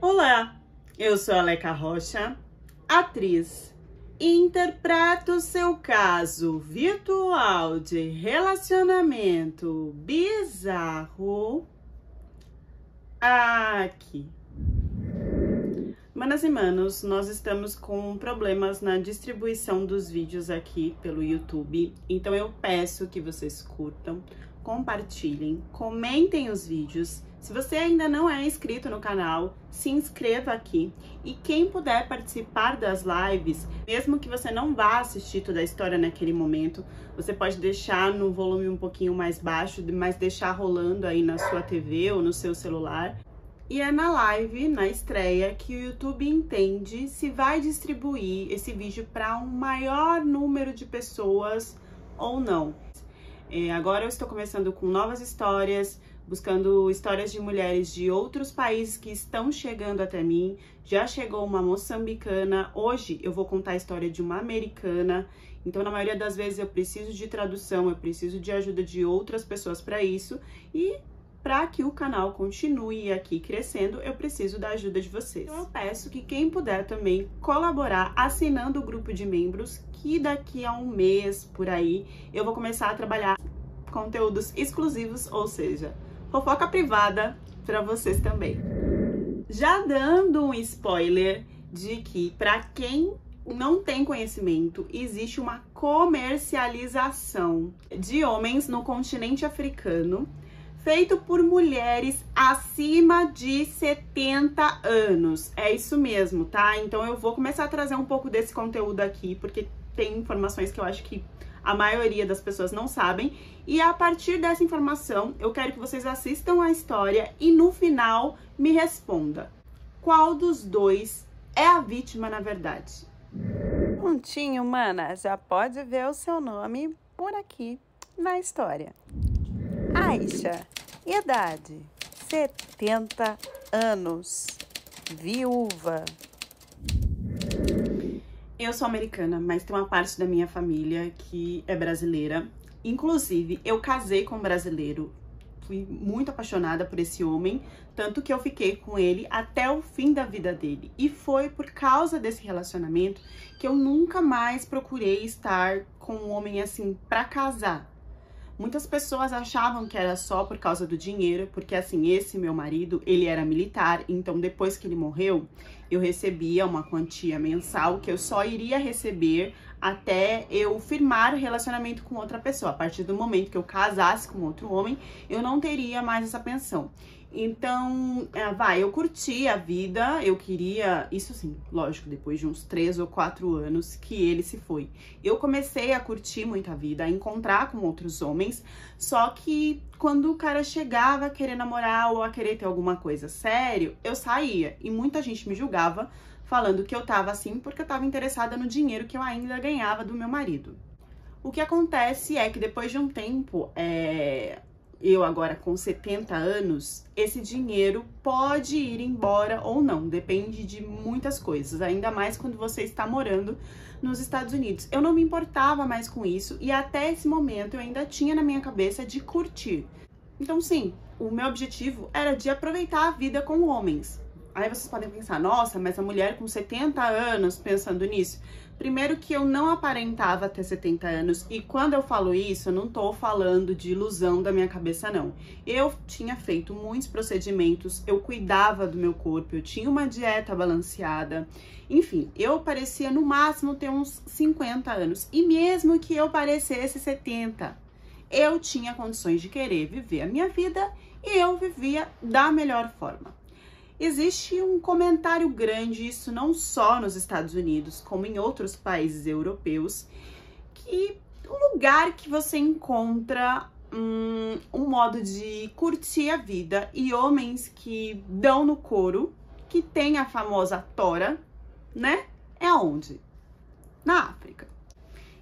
Olá, eu sou a Leca Rocha, atriz, e interpreto seu caso virtual de relacionamento bizarro aqui. Manas e manos, nós estamos com problemas na distribuição dos vídeos aqui pelo YouTube, então eu peço que vocês curtam, compartilhem, comentem os vídeos. Se você ainda não é inscrito no canal, se inscreva aqui. E quem puder participar das lives, mesmo que você não vá assistir toda a história naquele momento, você pode deixar no volume um pouquinho mais baixo, mas deixar rolando aí na sua TV ou no seu celular. E é na live, na estreia, que o YouTube entende se vai distribuir esse vídeo para um maior número de pessoas ou não. Agora eu estou começando com novas histórias, buscando histórias de mulheres de outros países que estão chegando até mim. Já chegou uma moçambicana, hoje eu vou contar a história de uma americana. Então, na maioria das vezes eu preciso de tradução, eu preciso de ajuda de outras pessoas para isso. E para que o canal continue aqui crescendo, eu preciso da ajuda de vocês. Então eu peço que quem puder também colaborar assinando o grupo de membros, que daqui a um mês, por aí, eu vou começar a trabalhar conteúdos exclusivos, ou seja, fofoca privada para vocês também. Já dando um spoiler de que, para quem não tem conhecimento, existe uma comercialização de homens no continente africano, feito por mulheres acima de 70 anos. É isso mesmo, tá? Então eu vou começar a trazer um pouco desse conteúdo aqui, porque tem informações que eu acho que a maioria das pessoas não sabem. E a partir dessa informação, eu quero que vocês assistam a história e no final me responda. Qual dos dois é a vítima, na verdade? Prontinho, mana, já pode ver o seu nome por aqui na história. Aisha, idade 70 anos, viúva. Eu sou americana, mas tem uma parte da minha família que é brasileira. Inclusive, eu casei com um brasileiro, fui muito apaixonada por esse homem, tanto que eu fiquei com ele até o fim da vida dele. E foi por causa desse relacionamento que eu nunca mais procurei estar com um homem assim pra casar. Muitas pessoas achavam que era só por causa do dinheiro, porque assim, esse meu marido, ele era militar, então depois que ele morreu, eu recebia uma quantia mensal que eu só iria receber até eu firmar relacionamento com outra pessoa. A partir do momento que eu casasse com outro homem, eu não teria mais essa pensão. Então, eu curti a vida, eu queria, isso sim, lógico, depois de uns 3 ou 4 anos que ele se foi. Eu comecei a curtir muito a vida, a encontrar com outros homens, só que quando o cara chegava a querer namorar ou a querer ter alguma coisa sério, eu saía. E muita gente me julgava, falando que eu tava assim porque eu tava interessada no dinheiro que eu ainda ganhava do meu marido. O que acontece é que depois de um tempo, eu agora com 70 anos, esse dinheiro pode ir embora ou não, depende de muitas coisas, ainda mais quando você está morando nos Estados Unidos. Eu não me importava mais com isso e até esse momento eu ainda tinha na minha cabeça de curtir. Então sim, o meu objetivo era de aproveitar a vida com homens. Aí vocês podem pensar, nossa, mas a mulher com 70 anos pensando nisso. Primeiro que eu não aparentava ter 70 anos, e quando eu falo isso, eu não tô falando de ilusão da minha cabeça, não. Eu tinha feito muitos procedimentos, eu cuidava do meu corpo, eu tinha uma dieta balanceada, enfim, eu parecia no máximo ter uns 50 anos. E mesmo que eu parecesse 70, eu tinha condições de querer viver a minha vida e eu vivia da melhor forma. Existe um comentário grande, isso não só nos Estados Unidos, como em outros países europeus, que o lugar que você encontra um modo de curtir a vida e homens que dão no couro, que tem a famosa tora, né? É aonde? Na África.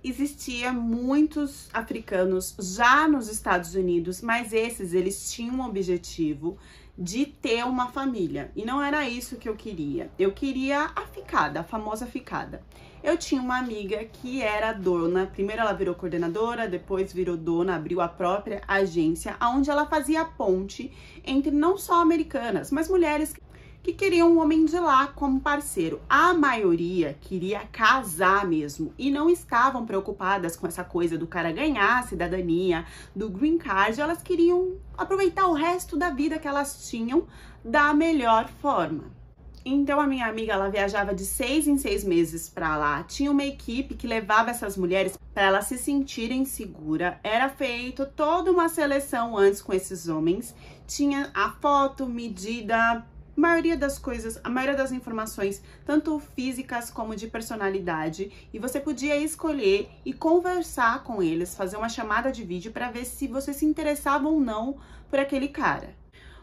Existia muitos africanos já nos Estados Unidos, mas eles tinham um objetivo de ter uma família. E não era isso que eu queria. Eu queria a ficada, a famosa ficada. Eu tinha uma amiga que era dona, primeiro ela virou coordenadora, depois virou dona, abriu a própria agência, onde ela fazia ponte entre não só americanas, mas mulheres que queriam um homem de lá como parceiro. A maioria queria casar mesmo e não estavam preocupadas com essa coisa do cara ganhar a cidadania, do green card. Elas queriam aproveitar o resto da vida que elas tinham da melhor forma. Então a minha amiga, ela viajava de 6 em 6 meses pra lá. Tinha uma equipe que levava essas mulheres para elas se sentirem seguras. Era feito toda uma seleção antes com esses homens. Tinha a foto, medida, a maioria das coisas, a maioria das informações, tanto físicas como de personalidade. E você podia escolher e conversar com eles, fazer uma chamada de vídeo para ver se você se interessava ou não por aquele cara.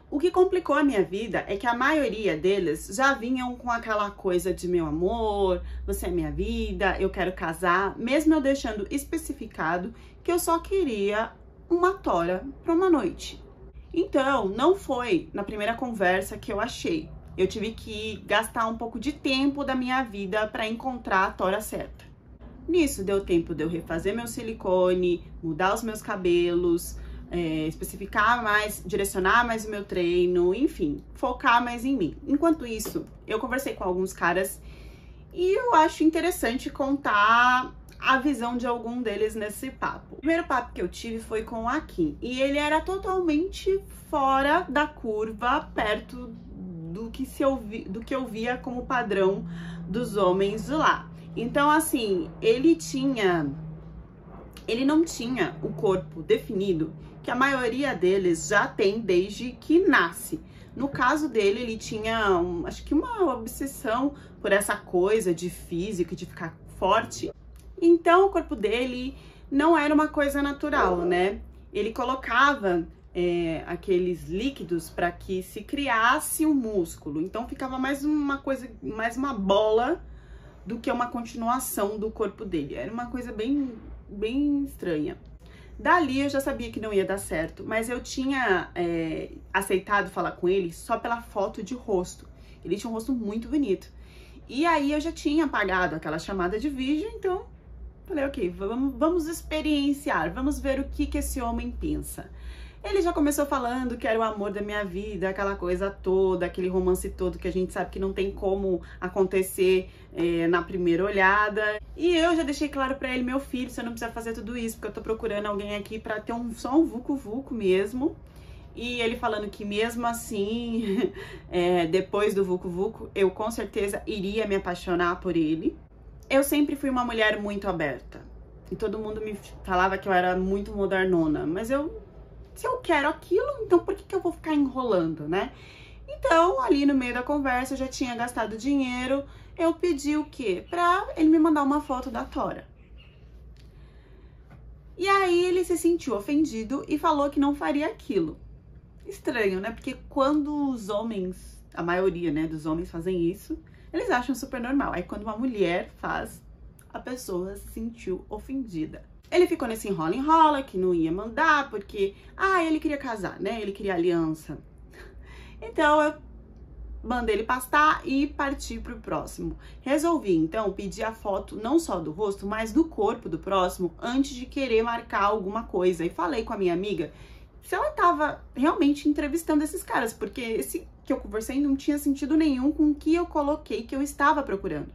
O que complicou a minha vida é que a maioria deles já vinham com aquela coisa de meu amor, você é minha vida, eu quero casar, mesmo eu deixando especificado que eu só queria uma tora para uma noite. Então, não foi na primeira conversa que eu achei. Eu tive que gastar um pouco de tempo da minha vida para encontrar a tora certa. Nisso deu tempo de eu refazer meu silicone, mudar os meus cabelos, especificar mais, direcionar mais o meu treino, enfim, focar mais em mim. Enquanto isso, eu conversei com alguns caras e eu acho interessante contar a visão de algum deles nesse papo. O primeiro papo que eu tive foi com o Akin e ele era totalmente fora da curva, perto do que eu via como padrão dos homens de lá. Então, assim, ele não tinha o corpo definido que a maioria deles já tem desde que nasce. No caso dele, ele tinha, acho que uma obsessão por essa coisa de físico, de ficar forte. Então, o corpo dele não era uma coisa natural, né? Ele colocava aqueles líquidos para que se criasse um músculo. Então, ficava mais uma coisa, mais uma bola do que uma continuação do corpo dele. Era uma coisa bem estranha. Dali eu já sabia que não ia dar certo, mas eu tinha aceitado falar com ele só pela foto de rosto. Ele tinha um rosto muito bonito. E aí eu já tinha apagado aquela chamada de vídeo, então falei, ok, vamos experienciar, vamos ver o que esse homem pensa. Ele já começou falando que era o amor da minha vida, aquela coisa toda, aquele romance todo que a gente sabe que não tem como acontecer na primeira olhada. E eu já deixei claro pra ele, meu filho, você não precisa fazer tudo isso, porque eu tô procurando alguém aqui pra ter só um vucu-vucu mesmo. E ele falando que mesmo assim, depois do vucu-vucu, eu com certeza iria me apaixonar por ele. Eu sempre fui uma mulher muito aberta. E todo mundo me falava que eu era muito modernona, mas se eu quero aquilo, então por que eu vou ficar enrolando, né? Então, ali no meio da conversa, eu já tinha gastado dinheiro, eu pedi o quê? Pra ele me mandar uma foto da tora. E aí ele se sentiu ofendido e falou que não faria aquilo. Estranho, né? Porque quando os homens, a maioria, né, dos homens fazem isso, eles acham super normal. Aí quando uma mulher faz, a pessoa se sentiu ofendida. Ele ficou nesse enrola que não ia mandar, porque, ele queria casar, né? Ele queria aliança. Então, eu mandei ele pastar e parti pro próximo. Resolvi, então, pedir a foto não só do rosto, mas do corpo do próximo, antes de querer marcar alguma coisa. E falei com a minha amiga se ela tava realmente entrevistando esses caras, porque esse que eu conversei não tinha sentido nenhum com o que eu coloquei que eu estava procurando.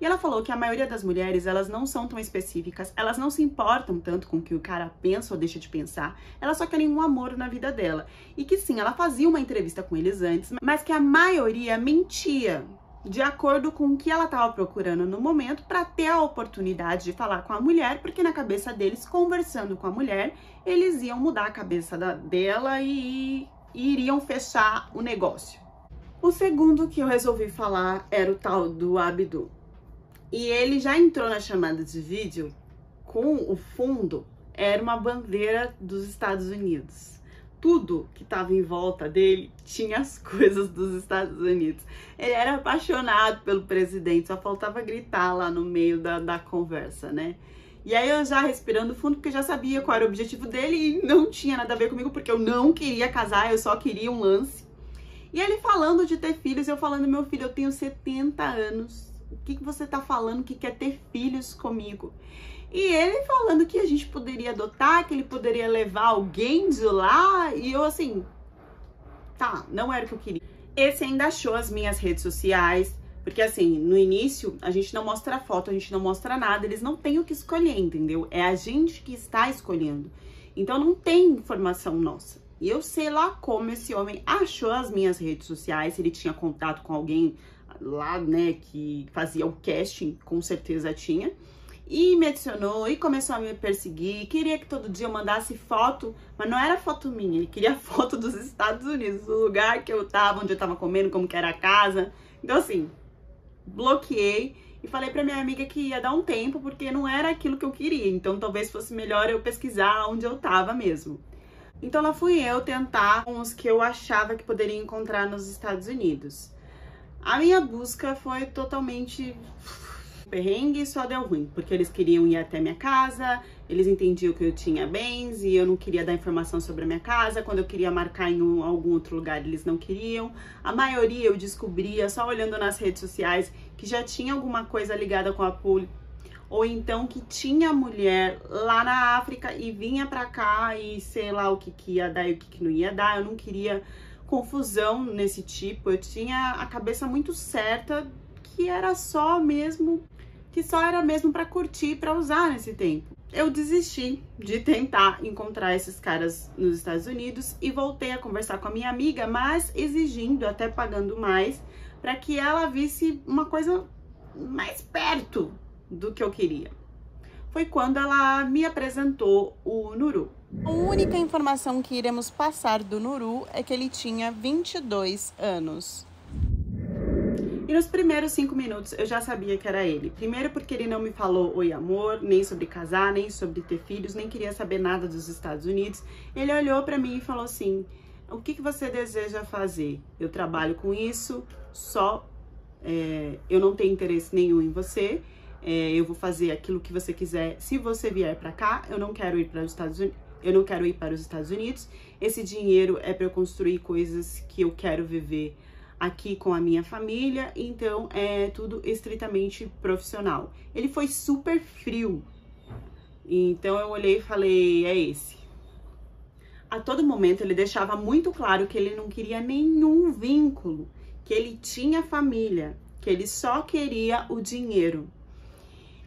E ela falou que a maioria das mulheres, elas não são tão específicas, elas não se importam tanto com o que o cara pensa ou deixa de pensar, elas só querem um amor na vida dela. E que sim, ela fazia uma entrevista com eles antes, mas que a maioria mentia de acordo com o que ela estava procurando no momento para ter a oportunidade de falar com a mulher, porque na cabeça deles, conversando com a mulher, eles iam mudar a cabeça dela e iriam fechar o negócio. O segundo que eu resolvi falar era o tal do Abdu. E ele já entrou na chamada de vídeo com o fundo, era uma bandeira dos Estados Unidos. Tudo que estava em volta dele tinha as coisas dos Estados Unidos. Ele era apaixonado pelo presidente, só faltava gritar lá no meio da conversa, né? E aí eu já respirando fundo, porque eu já sabia qual era o objetivo dele e não tinha nada a ver comigo, porque eu não queria casar, eu só queria um lance. E ele falando de ter filhos, eu falando, meu filho, eu tenho 70 anos. O que você tá falando que quer ter filhos comigo? E ele falando que a gente poderia adotar, que ele poderia levar alguém de lá. E eu assim, tá, não era o que eu queria. Esse ainda achou as minhas redes sociais, porque assim, no início a gente não mostra foto, a gente não mostra nada, eles não têm o que escolher, entendeu? É a gente que está escolhendo. Então não tem informação nossa. E eu sei lá como esse homem achou as minhas redes sociais, se ele tinha contato com alguém lá, né, que fazia o casting, com certeza tinha. E me adicionou e começou a me perseguir, queria que todo dia eu mandasse foto, mas não era foto minha, ele queria foto dos Estados Unidos, do lugar que eu tava, onde eu tava comendo, como que era a casa. Então assim, bloqueei e falei pra minha amiga que ia dar um tempo, porque não era aquilo que eu queria, então talvez fosse melhor eu pesquisar onde eu tava mesmo. Então lá fui eu tentar com os que eu achava que poderia encontrar nos Estados Unidos. A minha busca foi totalmente perrengue, e só deu ruim, porque eles queriam ir até minha casa, eles entendiam que eu tinha bens e eu não queria dar informação sobre a minha casa. Quando eu queria marcar em algum outro lugar, eles não queriam. A maioria eu descobria só olhando nas redes sociais que já tinha alguma coisa ligada com a polícia, ou então que tinha mulher lá na África e vinha pra cá e sei lá o que ia dar e o que não ia dar. Eu não queria confusão nesse tipo, eu tinha a cabeça muito certa que era só mesmo para curtir, para usar nesse tempo. Eu desisti de tentar encontrar esses caras nos Estados Unidos e voltei a conversar com a minha amiga, mas exigindo, até pagando mais, para que ela visse uma coisa mais perto do que eu queria. Foi quando ela me apresentou o Nuru. A única informação que iremos passar do Nuru é que ele tinha 22 anos. E nos primeiros 5 minutos eu já sabia que era ele. Primeiro porque ele não me falou oi amor, nem sobre casar, nem sobre ter filhos, nem queria saber nada dos Estados Unidos. Ele olhou pra mim e falou assim: o que você deseja fazer? Eu trabalho com isso, eu não tenho interesse nenhum em você. Eu vou fazer aquilo que você quiser. Se você vier pra cá, eu não quero ir para os Estados Unidos. Eu não quero ir para os Estados Unidos. Esse dinheiro é para eu construir coisas que eu quero viver aqui com a minha família, então é tudo estritamente profissional. Ele foi super frio, então eu olhei e falei, é esse. A todo momento ele deixava muito claro que ele não queria nenhum vínculo, que ele tinha família, que ele só queria o dinheiro.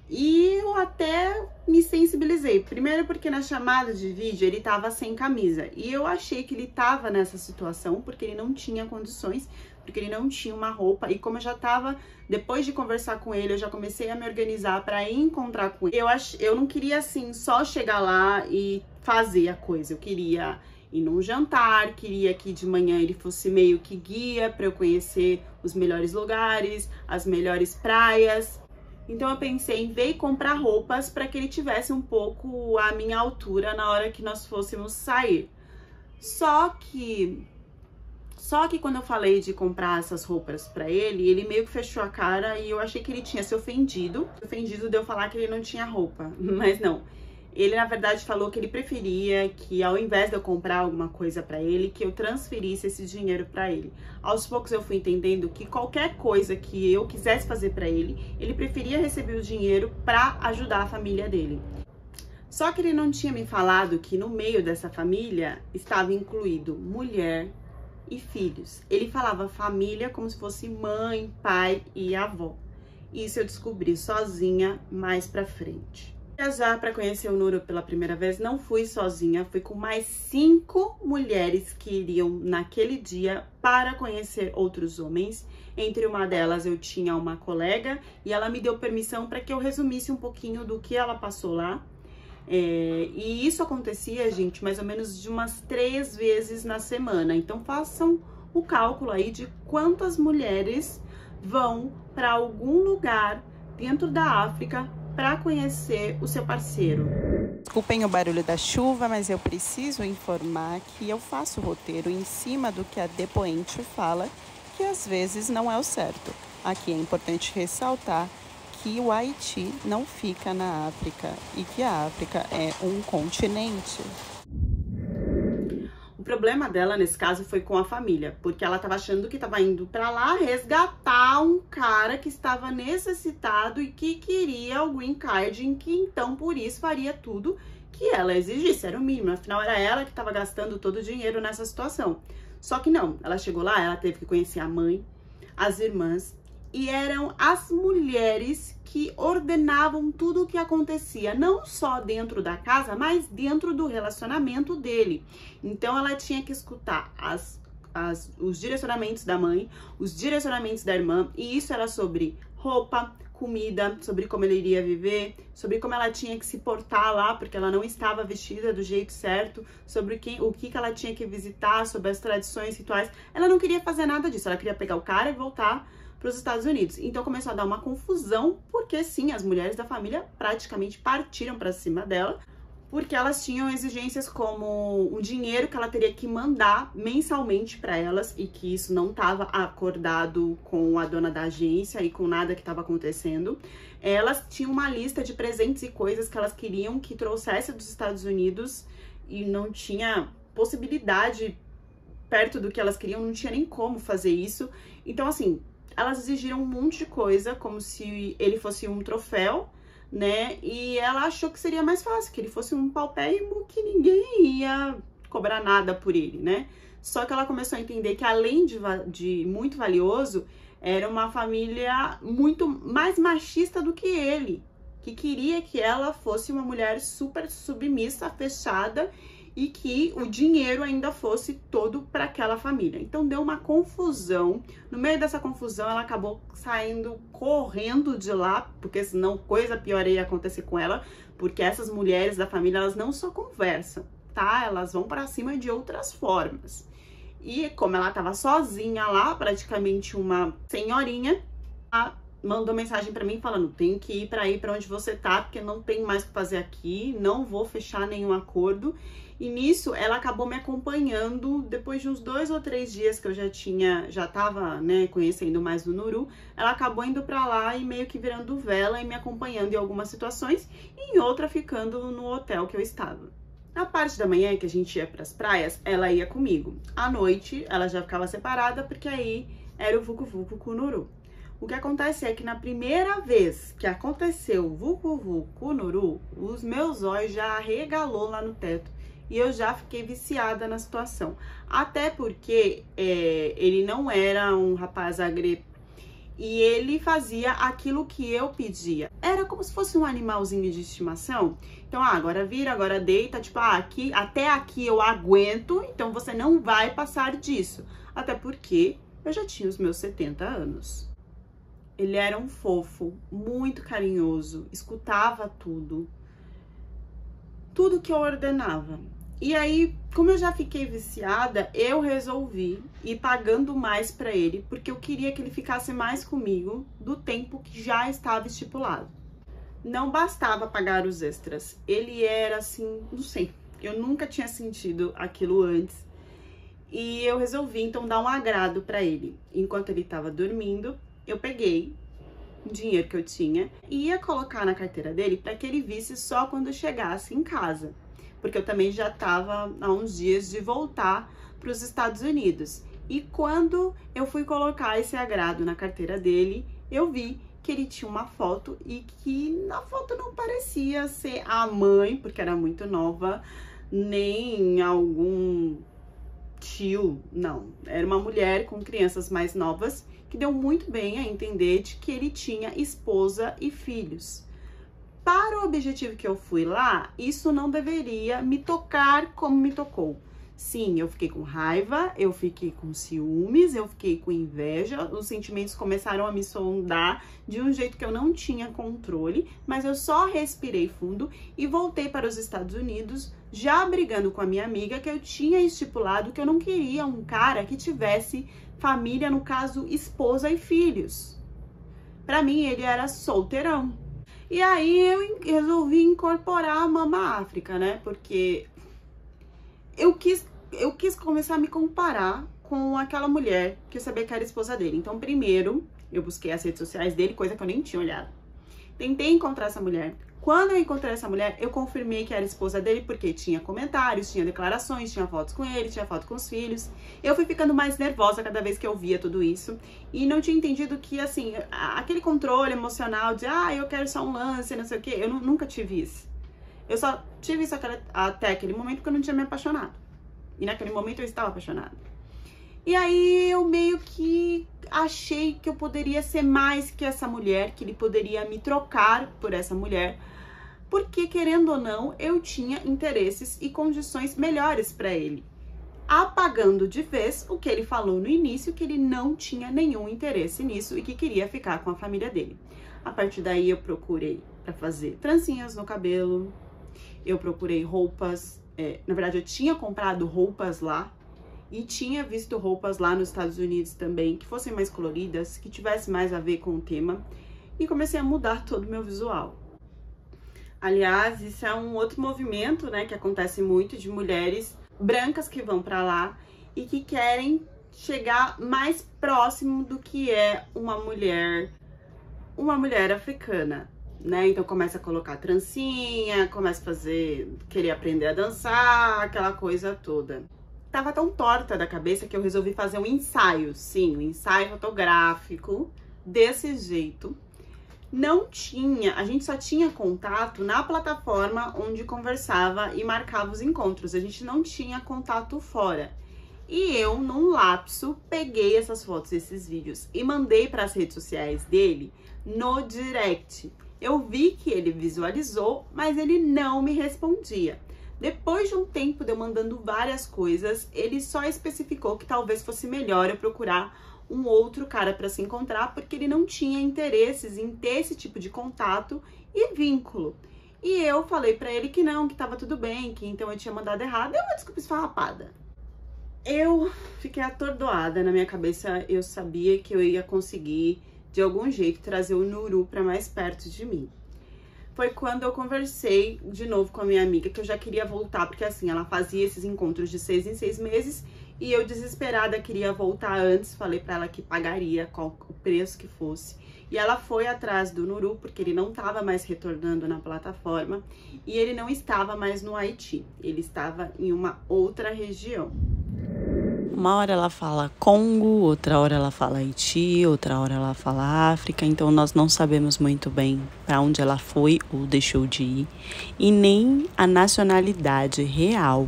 E eu até me sensibilizei, primeiro porque na chamada de vídeo ele tava sem camisa, e eu achei que ele tava nessa situação porque ele não tinha condições, porque ele não tinha uma roupa, e como eu já tava, depois de conversar com ele, eu já comecei a me organizar pra ir encontrar com ele. Eu não queria assim, só chegar lá e fazer a coisa, eu queria ir num jantar, queria que de manhã ele fosse meio que guia pra eu conhecer os melhores lugares, as melhores praias. Então eu pensei em ver e comprar roupas para que ele tivesse um pouco a minha altura na hora que nós fôssemos sair. Só que quando eu falei de comprar essas roupas para ele meio que fechou a cara e eu achei que ele tinha se ofendido. Ofendido de eu falar que ele não tinha roupa, mas não. Ele, na verdade, falou que ele preferia que, ao invés de eu comprar alguma coisa pra ele, que eu transferisse esse dinheiro pra ele. Aos poucos eu fui entendendo que qualquer coisa que eu quisesse fazer pra ele, ele preferia receber o dinheiro pra ajudar a família dele. Só que ele não tinha me falado que no meio dessa família estava incluído mulher e filhos. Ele falava família como se fosse mãe, pai e avó. Isso eu descobri sozinha mais pra frente. Viajar para conhecer o Nuru pela primeira vez, não fui sozinha, fui com mais 5 mulheres que iriam naquele dia para conhecer outros homens. Entre uma delas eu tinha uma colega e ela me deu permissão para que eu resumisse um pouquinho do que ela passou lá. E isso acontecia, gente, mais ou menos de umas 3 vezes na semana. Então façam o cálculo aí de quantas mulheres vão para algum lugar dentro da África para conhecer o seu parceiro. Desculpem o barulho da chuva, mas eu preciso informar que eu faço o roteiro em cima do que a depoente fala, que às vezes não é o certo. Aqui é importante ressaltar que o Haiti não fica na África e que a África é um continente. O problema dela, nesse caso, foi com a família, porque ela estava achando que estava indo para lá resgatar um cara que estava necessitado e que queria o green card, em que então, por isso, faria tudo que ela exigisse, era o mínimo, afinal era ela que estava gastando todo o dinheiro nessa situação. Só que não, ela chegou lá, ela teve que conhecer a mãe, as irmãs, e eram as mulheres que ordenavam tudo o que acontecia, não só dentro da casa, mas dentro do relacionamento dele. Então ela tinha que escutar os direcionamentos da mãe, os direcionamentos da irmã, e isso era sobre roupa, comida, sobre como ele iria viver, sobre como ela tinha que se portar lá, porque ela não estava vestida do jeito certo, sobre o que ela tinha que visitar, sobre as tradições, rituais. Ela não queria fazer nada disso, ela queria pegar o cara e voltar para os Estados Unidos. Então começou a dar uma confusão, porque sim, as mulheres da família praticamente partiram para cima dela, porque elas tinham exigências como um dinheiro que ela teria que mandar mensalmente para elas e que isso não estava acordado com a dona da agência e com nada que estava acontecendo. Elas tinham uma lista de presentes e coisas que elas queriam que trouxesse dos Estados Unidos e não tinha possibilidade perto do que elas queriam, não tinha nem como fazer isso. Então, assim, elas exigiram um monte de coisa, como se ele fosse um troféu, né? E ela achou que seria mais fácil, que ele fosse um paupérrimo que ninguém ia cobrar nada por ele, né? Só que ela começou a entender que além de muito valioso, era uma família muito mais machista do que ele, que queria que ela fosse uma mulher super submissa, fechada, e que o dinheiro ainda fosse todo para aquela família. Então deu uma confusão. No meio dessa confusão, ela acabou saindo correndo de lá, porque senão coisa pior ia acontecer com ela, porque essas mulheres da família, elas não só conversam, tá? Elas vão para cima de outras formas. E como ela tava sozinha lá, praticamente uma senhorinha, ela mandou mensagem para mim falando: tem que ir para onde você tá, porque não tem mais o que fazer aqui, não vou fechar nenhum acordo. E nisso, ela acabou me acompanhando, depois de uns 2 ou 3 dias que eu já tava, né, conhecendo mais do Nuru, ela acabou indo pra lá e meio que virando vela e me acompanhando em algumas situações, e em outra ficando no hotel que eu estava. Na parte da manhã que a gente ia pras praias, ela ia comigo. À noite, ela já ficava separada, porque aí era o Vucu Vucu com o Nuru. O que acontece é que na primeira vez que aconteceu o Vucu Vucu com o Nuru, os meus olhos já arregalou lá no teto. E eu já fiquei viciada na situação. Até porque ele não era um rapaz agressivo. E ele fazia aquilo que eu pedia. Era como se fosse um animalzinho de estimação. Então, agora vira, agora deita. Tipo, até aqui eu aguento, então você não vai passar disso. Até porque eu já tinha os meus 70 anos. Ele era um fofo, muito carinhoso, escutava tudo. Tudo que eu ordenava. E aí, como eu já fiquei viciada, eu resolvi ir pagando mais pra ele, porque eu queria que ele ficasse mais comigo do tempo que já estava estipulado. Não bastava pagar os extras, ele era assim, não sei, eu nunca tinha sentido aquilo antes. E eu resolvi então dar um agrado pra ele. Enquanto ele estava dormindo, eu peguei o dinheiro que eu tinha e ia colocar na carteira dele para que ele visse só quando chegasse em casa. Porque eu também já estava há uns dias de voltar para os Estados Unidos. E quando eu fui colocar esse agrado na carteira dele, eu vi que ele tinha uma foto e que na foto não parecia ser a mãe, porque era muito nova, nem algum tio, não. Era uma mulher com crianças mais novas, que deu muito bem a entender de que ele tinha esposa e filhos. Para o objetivo que eu fui lá, isso não deveria me tocar como me tocou. Sim, eu fiquei com raiva, eu fiquei com ciúmes, eu fiquei com inveja, os sentimentos começaram a me sondar de um jeito que eu não tinha controle, mas eu só respirei fundo e voltei para os Estados Unidos, já brigando com a minha amiga, que eu tinha estipulado que eu não queria um cara que tivesse família, no caso, esposa e filhos. Para mim, ele era solteirão. E aí eu resolvi incorporar a Mama África, né? Porque eu quis começar a me comparar com aquela mulher que eu sabia que era esposa dele. Então, primeiro, eu busquei as redes sociais dele, coisa que eu nem tinha olhado. Tentei encontrar essa mulher. Quando eu encontrei essa mulher, eu confirmei que era esposa dele, porque tinha comentários, tinha declarações, tinha fotos com ele, tinha foto com os filhos. Eu fui ficando mais nervosa cada vez que eu via tudo isso. E não tinha entendido que, assim, aquele controle emocional de, eu quero só um lance, não sei o quê, eu nunca tive isso. Eu só tive isso até aquele momento porque eu não tinha me apaixonado. E naquele momento eu estava apaixonada. E aí eu meio que achei que eu poderia ser mais que essa mulher, que ele poderia me trocar por essa mulher, porque, querendo ou não, eu tinha interesses e condições melhores para ele, apagando de vez o que ele falou no início, que ele não tinha nenhum interesse nisso e que queria ficar com a família dele. A partir daí eu procurei para fazer trancinhas no cabelo, eu procurei roupas, na verdade eu tinha comprado roupas lá e tinha visto roupas lá nos Estados Unidos também, que fossem mais coloridas, que tivesse mais a ver com o tema, e comecei a mudar todo o meu visual. Aliás, isso é um outro movimento, né, que acontece muito, de mulheres brancas que vão pra lá e que querem chegar mais próximo do que é uma mulher africana, né? Então começa a colocar trancinha, começa a querer aprender a dançar, aquela coisa toda. Tava tão torta da cabeça que eu resolvi fazer um ensaio, sim, um ensaio fotográfico desse jeito. A gente só tinha contato na plataforma onde conversava e marcava os encontros, a gente não tinha contato fora. E eu, num lapso, peguei essas fotos, esses vídeos e mandei para as redes sociais dele no direct. Eu vi que ele visualizou, mas ele não me respondia. Depois de um tempo de eu mandando várias coisas, ele só especificou que talvez fosse melhor eu procurar um outro cara para se encontrar, porque ele não tinha interesses em ter esse tipo de contato e vínculo. E eu falei para ele que não, que tava tudo bem, que então eu tinha mandado errado. É uma desculpa esfarrapada. Eu fiquei atordoada na minha cabeça, eu sabia que eu ia conseguir, de algum jeito, trazer o Nuru para mais perto de mim. Foi quando eu conversei de novo com a minha amiga, que eu já queria voltar, porque assim, ela fazia esses encontros de 6 em 6 meses, e eu desesperada queria voltar antes, falei pra ela que pagaria qual o preço que fosse. E ela foi atrás do Nuru, porque ele não estava mais retornando na plataforma, e ele não estava mais no Haiti, ele estava em uma outra região. Uma hora ela fala Congo, outra hora ela fala Haiti, outra hora ela fala África, então nós não sabemos muito bem para onde ela foi ou deixou de ir, e nem a nacionalidade real.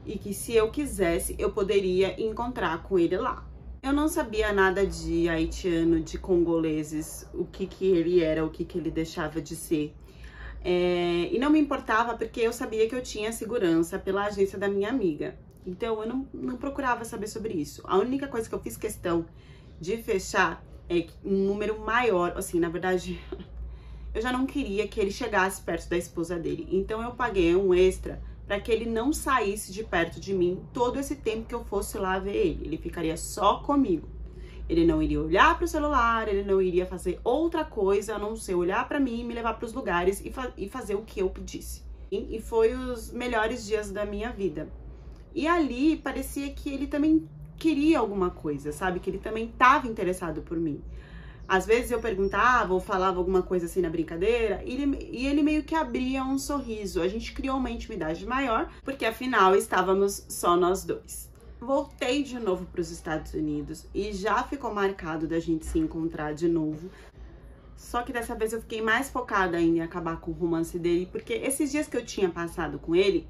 E que se eu quisesse, eu poderia encontrar com ele lá. Eu não sabia nada de haitiano, de congoleses, o que ele era, o que ele deixava de ser. E não me importava porque eu sabia que eu tinha segurança pela agência da minha amiga. Então eu não procurava saber sobre isso. A única coisa que eu fiz questão de fechar é um número maior, assim, na verdade, eu já não queria que ele chegasse perto da esposa dele. Então eu paguei um extra para que ele não saísse de perto de mim todo esse tempo que eu fosse lá ver ele. Ele ficaria só comigo. Ele não iria olhar para o celular, ele não iria fazer outra coisa a não ser olhar para mim, me levar para os lugares e fazer o que eu pedisse. E foi os melhores dias da minha vida. E ali parecia que ele também queria alguma coisa, sabe? Que ele também estava interessado por mim. Às vezes eu perguntava ou falava alguma coisa assim na brincadeira e ele meio que abria um sorriso. A gente criou uma intimidade maior, porque afinal estávamos só nós dois. Voltei de novo para os Estados Unidos e já ficou marcado da gente se encontrar de novo. Só que dessa vez eu fiquei mais focada em acabar com o romance dele, porque esses dias que eu tinha passado com ele,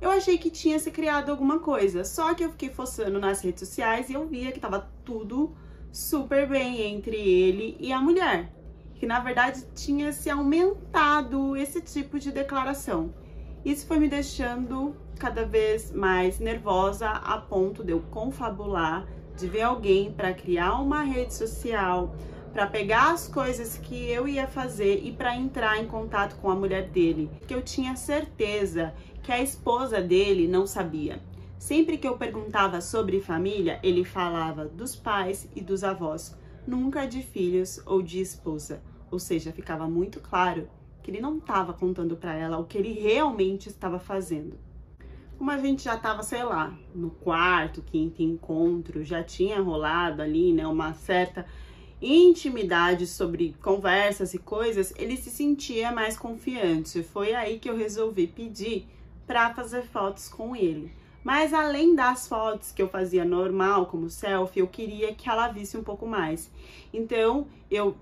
eu achei que tinha se criado alguma coisa. Só que eu fiquei fuçando nas redes sociais e eu via que tava tudo super bem entre ele e a mulher, que na verdade tinha se aumentado esse tipo de declaração. Isso foi me deixando cada vez mais nervosa, a ponto de eu confabular, de ver alguém para criar uma rede social, para pegar as coisas que eu ia fazer e para entrar em contato com a mulher dele, que eu tinha certeza que a esposa dele não sabia. Sempre que eu perguntava sobre família, ele falava dos pais e dos avós, nunca de filhos ou de esposa. Ou seja, ficava muito claro que ele não estava contando para ela o que ele realmente estava fazendo. Como a gente já estava, sei lá, no quarto, quinto encontro, já tinha rolado ali, né, uma certa intimidade sobre conversas e coisas, ele se sentia mais confiante. Foi aí que eu resolvi pedir para fazer fotos com ele. Mas além das fotos que eu fazia normal, como selfie, eu queria que ela visse um pouco mais. Então, eu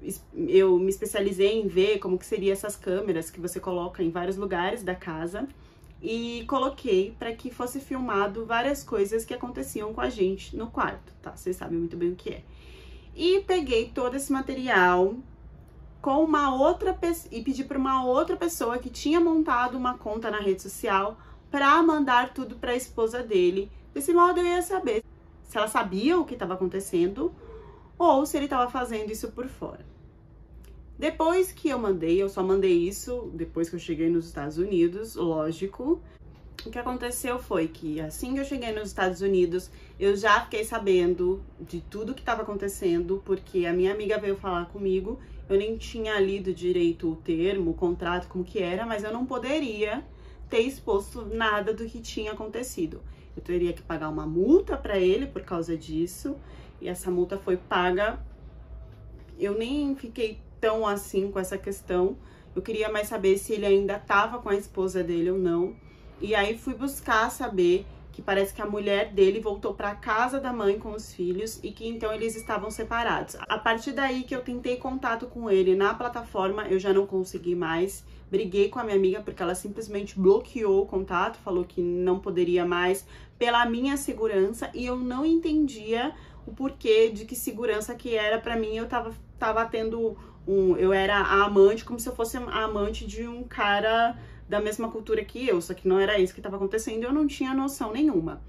me especializei em ver como que seriam essas câmeras que você coloca em vários lugares da casa. e coloquei para que fosse filmado várias coisas que aconteciam com a gente no quarto, tá? Vocês sabem muito bem o que é. E peguei todo esse material com uma outra e pedi para uma outra pessoa que tinha montado uma conta na rede social para mandar tudo para a esposa dele. Desse modo eu ia saber se ela sabia o que estava acontecendo ou se ele estava fazendo isso por fora. Depois que eu só mandei isso depois que eu cheguei nos Estados Unidos, lógico. O que aconteceu foi que assim que eu cheguei nos Estados Unidos, eu já fiquei sabendo de tudo que estava acontecendo, porque a minha amiga veio falar comigo. Eu nem tinha lido direito o termo, o contrato, como que era, mas eu não poderia ter exposto nada do que tinha acontecido. Eu teria que pagar uma multa para ele por causa disso, e essa multa foi paga. Eu nem fiquei tão assim com essa questão. Eu queria mais saber se ele ainda estava com a esposa dele ou não. E aí fui buscar saber que parece que a mulher dele voltou para casa da mãe com os filhos e que então eles estavam separados. A partir daí que eu tentei contato com ele na plataforma, eu já não consegui mais. Briguei com a minha amiga porque ela simplesmente bloqueou o contato, falou que não poderia mais pela minha segurança, e eu não entendia o porquê de que segurança que era. Pra mim, eu tava tendo eu era a amante, como se eu fosse a amante de um cara da mesma cultura que eu, só que não era isso que estava acontecendo, eu não tinha noção nenhuma.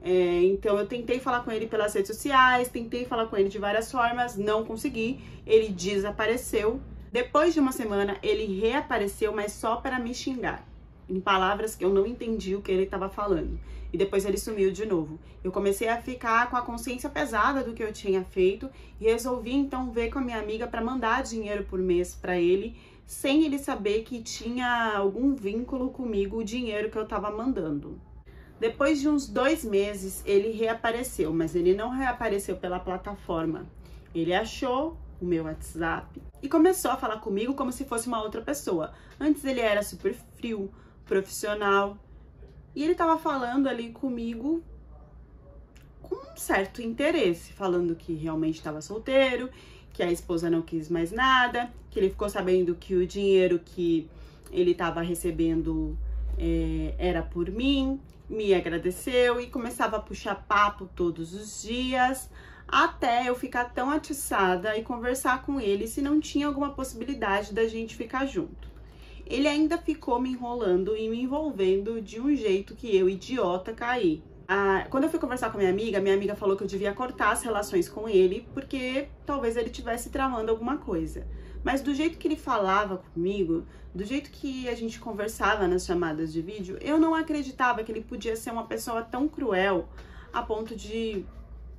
Então eu tentei falar com ele pelas redes sociais, tentei falar com ele de várias formas, não consegui, ele desapareceu. Depois de uma semana, ele reapareceu, mas só para me xingar, em palavras que eu não entendi o que ele estava falando. E depois ele sumiu de novo. Eu comecei a ficar com a consciência pesada do que eu tinha feito e resolvi então ver com a minha amiga para mandar dinheiro por mês para ele, sem ele saber que tinha algum vínculo comigo o dinheiro que eu estava mandando. Depois de uns 2 meses, ele reapareceu, mas ele não reapareceu pela plataforma. Ele achou o meu WhatsApp e começou a falar comigo como se fosse uma outra pessoa. Antes ele era super frio, profissional, e ele tava falando ali comigo com um certo interesse, falando que realmente estava solteiro, que a esposa não quis mais nada, que ele ficou sabendo que o dinheiro que ele estava recebendo era por mim, me agradeceu e começava a puxar papo todos os dias, até eu ficar tão atiçada e conversar com ele se não tinha alguma possibilidade da gente ficar junto. Ele ainda ficou me enrolando e me envolvendo de um jeito que eu, idiota, caí. Quando eu fui conversar com a minha amiga falou que eu devia cortar as relações com ele, porque talvez ele estivesse tramando alguma coisa. Mas do jeito que ele falava comigo, do jeito que a gente conversava nas chamadas de vídeo, eu não acreditava que ele podia ser uma pessoa tão cruel a ponto de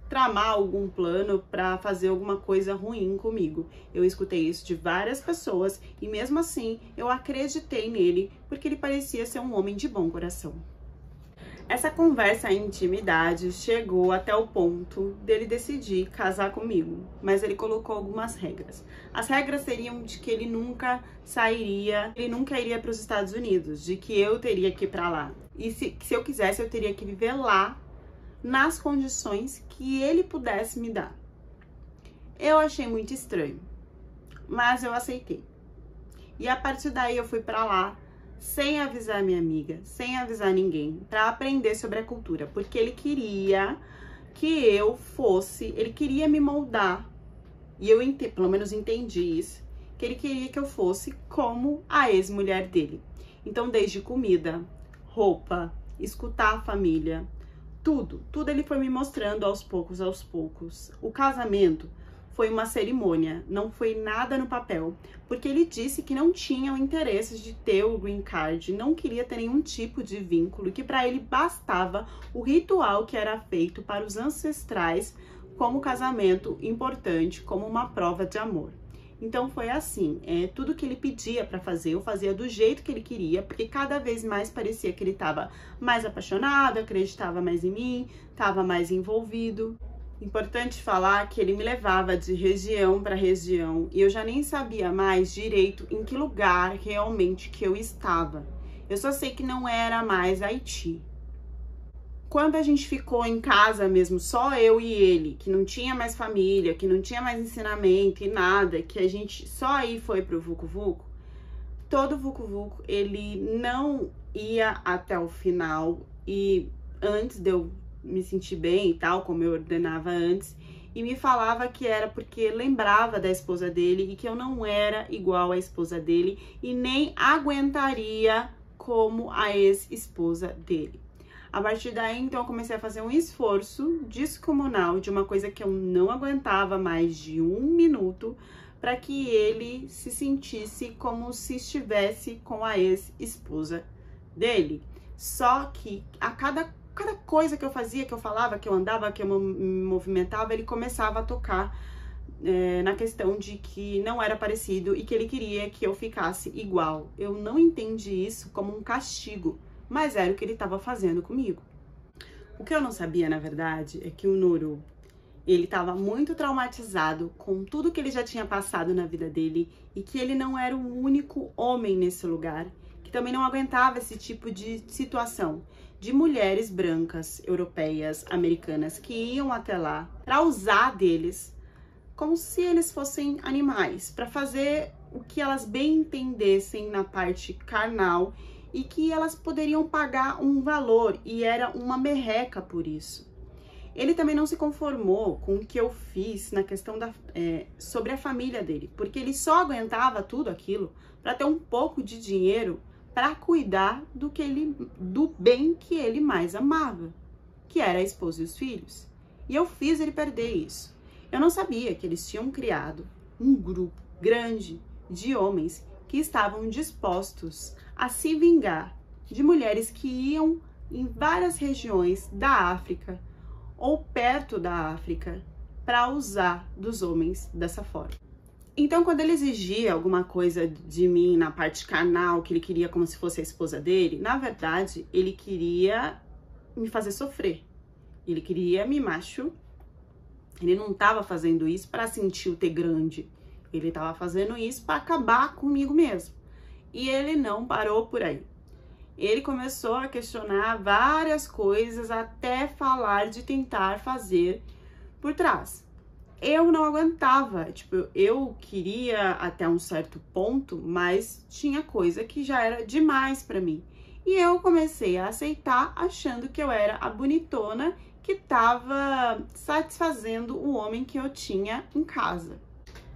tramar algum plano para fazer alguma coisa ruim comigo. Eu escutei isso de várias pessoas e mesmo assim eu acreditei nele porque ele parecia ser um homem de bom coração. Essa conversa em intimidade chegou até o ponto dele decidir casar comigo, mas ele colocou algumas regras. As regras seriam de que ele nunca sairia, ele nunca iria para os Estados Unidos, de que eu teria que ir para lá. E se eu quisesse, eu teria que viver lá nas condições que ele pudesse me dar. Eu achei muito estranho, mas eu aceitei. E a partir daí eu fui para lá, sem avisar minha amiga, sem avisar ninguém, para aprender sobre a cultura, porque ele queria que eu fosse, ele queria me moldar, e eu pelo menos entendi isso, que ele queria que eu fosse como a ex-mulher dele. Então, desde comida, roupa, escutar a família, tudo ele foi me mostrando aos poucos. O casamento foi uma cerimônia, não foi nada no papel, porque ele disse que não tinha o interesse de ter o green card, não queria ter nenhum tipo de vínculo, que para ele bastava o ritual que era feito para os ancestrais como casamento importante, como uma prova de amor. Então foi assim, tudo que ele pedia para fazer, eu fazia do jeito que ele queria, porque cada vez mais parecia que ele estava mais apaixonado, acreditava mais em mim, estava mais envolvido. Importante falar que ele me levava de região para região e eu já nem sabia mais direito em que lugar realmente que eu estava. Eu só sei que não era mais Haiti. Quando a gente ficou em casa mesmo, só eu e ele, que não tinha mais família, que não tinha mais ensinamento e nada, que a gente só aí foi pro Vucu Vucu, todo vucu-vucu, ele não ia até o final e antes de eu me sentir bem e tal, como eu ordenava antes, e me falava que era porque lembrava da esposa dele e que eu não era igual à esposa dele e nem aguentaria como a ex-esposa dele. A partir daí, então, eu comecei a fazer um esforço descomunal de uma coisa que eu não aguentava mais de 1 minuto para que ele se sentisse como se estivesse com a ex-esposa dele. Só que a cada coisa que eu fazia, que eu falava, que eu andava, que eu me movimentava, ele começava a tocar na questão de que não era parecido e que ele queria que eu ficasse igual. Eu não entendi isso como um castigo, mas era o que ele estava fazendo comigo. O que eu não sabia, na verdade, é que o Nuru, ele estava muito traumatizado com tudo que ele já tinha passado na vida dele e que ele não era o único homem nesse lugar, que também não aguentava esse tipo de situação de mulheres brancas, europeias, americanas que iam até lá para usar deles como se eles fossem animais, para fazer o que elas bem entendessem na parte carnal e que elas poderiam pagar um valor e era uma merreca por isso. Ele também não se conformou com o que eu fiz na questão sobre a família dele, porque ele só aguentava tudo aquilo para ter um pouco de dinheiro para cuidar do bem que ele mais amava, que era a esposa e os filhos. E eu fiz ele perder isso. Eu não sabia que eles tinham criado um grupo grande de homens que estavam dispostos a se vingar de mulheres que iam em várias regiões da África ou perto da África para usar dos homens dessa forma. Então, quando ele exigia alguma coisa de mim na parte carnal, que ele queria como se fosse a esposa dele, na verdade, ele queria me fazer sofrer. Ele queria me machucar. Ele não estava fazendo isso para sentir o ter grande. Ele estava fazendo isso para acabar comigo mesmo. E ele não parou por aí. Ele começou a questionar várias coisas até falar de tentar fazer por trás. Eu não aguentava, tipo, eu queria até um certo ponto, mas tinha coisa que já era demais para mim. E eu comecei a aceitar, achando que eu era a bonitona que estava satisfazendo o homem que eu tinha em casa.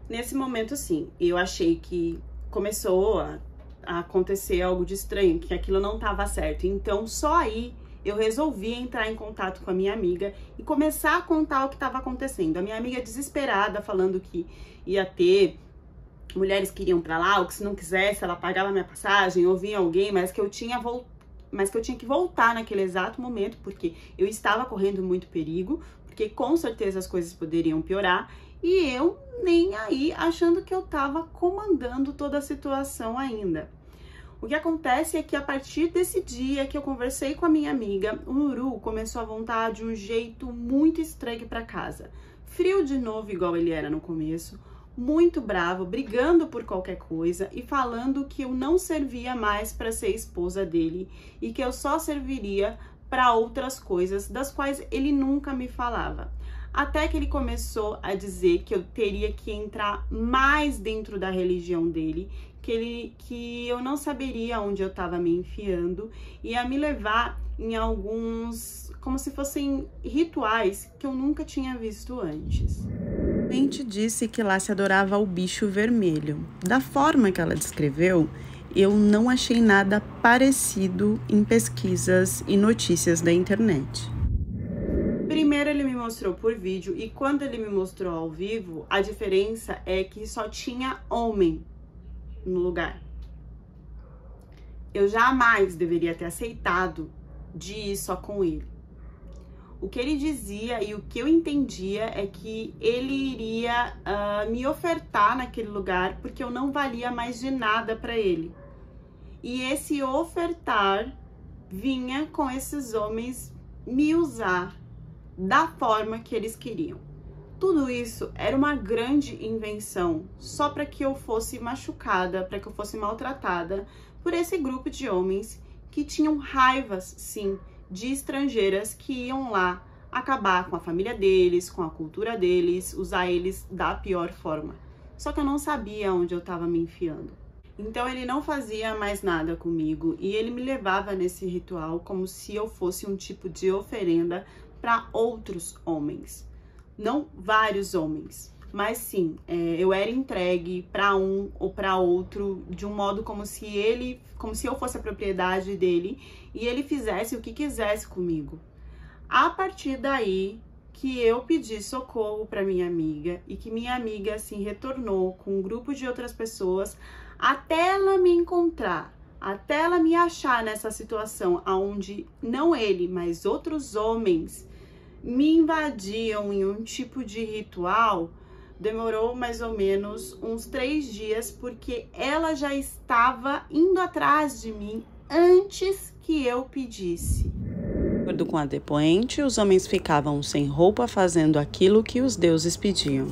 Nesse momento, sim, eu achei que começou a acontecer algo de estranho, que aquilo não estava certo. Então, só aí eu resolvi entrar em contato com a minha amiga e começar a contar o que estava acontecendo. A minha amiga desesperada, falando que ia ter mulheres que iriam para lá, ou que se não quisesse, ela pagava minha passagem, ou vinha alguém, mas que eu tinha que voltar naquele exato momento, porque eu estava correndo muito perigo, porque com certeza as coisas poderiam piorar, e eu nem aí, achando que eu estava comandando toda a situação ainda. O que acontece é que a partir desse dia que eu conversei com a minha amiga, o Nuru começou a voltar de um jeito muito estranho para casa. Frio de novo, igual ele era no começo, muito bravo, brigando por qualquer coisa e falando que eu não servia mais para ser esposa dele e que eu só serviria para outras coisas das quais ele nunca me falava. Até que ele começou a dizer que eu teria que entrar mais dentro da religião dele, que eu não saberia onde eu estava me enfiando e a me levar em alguns, como se fossem rituais que eu nunca tinha visto antes. A gente disse que lá se adorava o bicho vermelho. Da forma que ela descreveu, eu não achei nada parecido em pesquisas e notícias da internet. Primeiro ele me mostrou por vídeo e quando ele me mostrou ao vivo, a diferença é que só tinha homem no lugar. Eu jamais deveria ter aceitado de ir só com ele. O que ele dizia e o que eu entendia é que ele iria me ofertar naquele lugar porque eu não valia mais de nada para ele. E esse ofertar vinha com esses homens me usar da forma que eles queriam. Tudo isso era uma grande invenção só para que eu fosse machucada, para que eu fosse maltratada por esse grupo de homens que tinham raivas, sim, de estrangeiras que iam lá acabar com a família deles, com a cultura deles, usar eles da pior forma. Só que eu não sabia onde eu estava me enfiando. Então ele não fazia mais nada comigo e ele me levava nesse ritual como se eu fosse um tipo de oferenda para outros homens. Não vários homens, mas sim, eu era entregue para um ou para outro de um modo como se eu fosse a propriedade dele e ele fizesse o que quisesse comigo. A partir daí que eu pedi socorro para minha amiga e que minha amiga assim retornou com um grupo de outras pessoas até ela me encontrar, até ela me achar nessa situação onde não ele, mas outros homens me invadiam em um tipo de ritual, demorou mais ou menos uns 3 dias, porque ela já estava indo atrás de mim antes que eu pedisse. De acordo com a depoente, os homens ficavam sem roupa fazendo aquilo que os deuses pediam.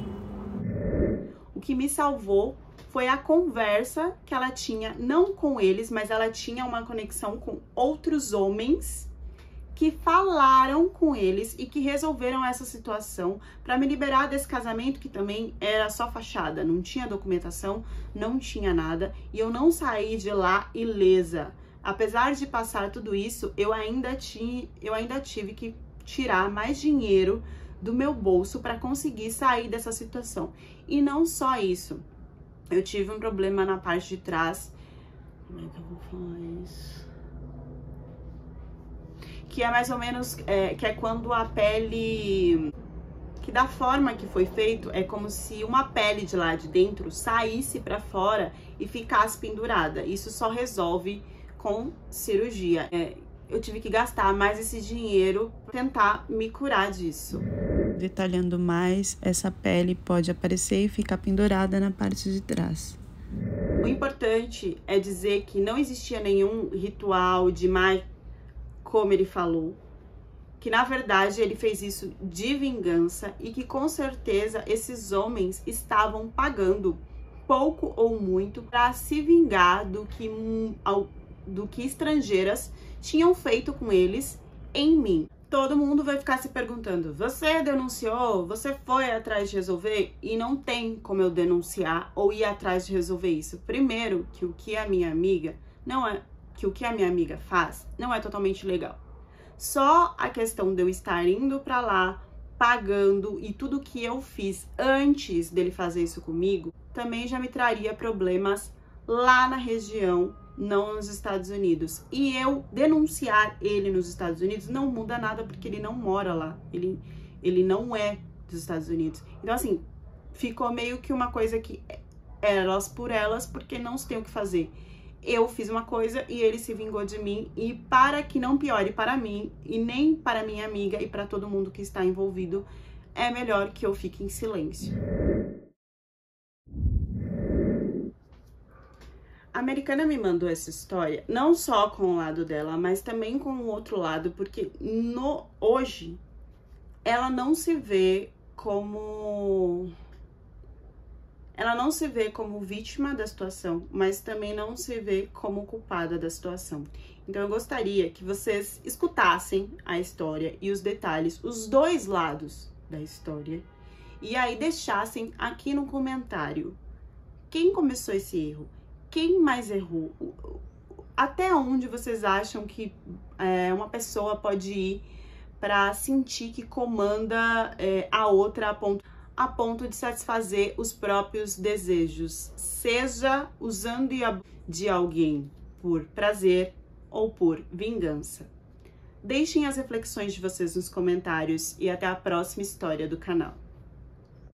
O que me salvou foi a conversa que ela tinha, não com eles, mas ela tinha uma conexão com outros homens que falaram com eles e que resolveram essa situação para me liberar desse casamento que também era só fachada, não tinha documentação, não tinha nada, e eu não saí de lá ilesa. Apesar de passar tudo isso, eu ainda tive que tirar mais dinheiro do meu bolso para conseguir sair dessa situação. E não só isso, eu tive um problema na parte de trás. Como é que eu vou falar isso? Que é mais ou menos, que é quando a pele, que da forma que foi feito, é como se uma pele de lá de dentro saísse para fora e ficasse pendurada. Isso só resolve com cirurgia. Eu tive que gastar mais esse dinheiro para tentar me curar disso. Detalhando mais, essa pele pode aparecer e ficar pendurada na parte de trás. O importante é dizer que não existia nenhum ritual de magia, como ele falou, que na verdade ele fez isso de vingança e que com certeza esses homens estavam pagando pouco ou muito para se vingar do que estrangeiras tinham feito com eles em mim. Todo mundo vai ficar se perguntando, você denunciou? Você foi atrás de resolver? E não tem como eu denunciar ou ir atrás de resolver isso. Primeiro, que o que a minha amiga faz não é totalmente legal. Só a questão de eu estar indo pra lá, pagando, e tudo que eu fiz antes dele fazer isso comigo, também já me traria problemas lá na região, não nos Estados Unidos. E eu denunciar ele nos Estados Unidos não muda nada, porque ele não mora lá, ele não é dos Estados Unidos. Então assim, ficou meio que uma coisa que elas por elas, porque não se tem o que fazer. Eu fiz uma coisa e ele se vingou de mim, e para que não piore para mim e nem para minha amiga e para todo mundo que está envolvido, é melhor que eu fique em silêncio. A americana me mandou essa história, não só com o lado dela, mas também com o outro lado, porque hoje ela não se vê como vítima da situação, mas também não se vê como culpada da situação. Então eu gostaria que vocês escutassem a história e os detalhes, os dois lados da história, e aí deixassem aqui no comentário quem começou esse erro, quem mais errou, até onde vocês acham que uma pessoa pode ir para sentir que comanda a outra a ponto de satisfazer os próprios desejos, seja usando de alguém por prazer ou por vingança. Deixem as reflexões de vocês nos comentários e até a próxima história do canal.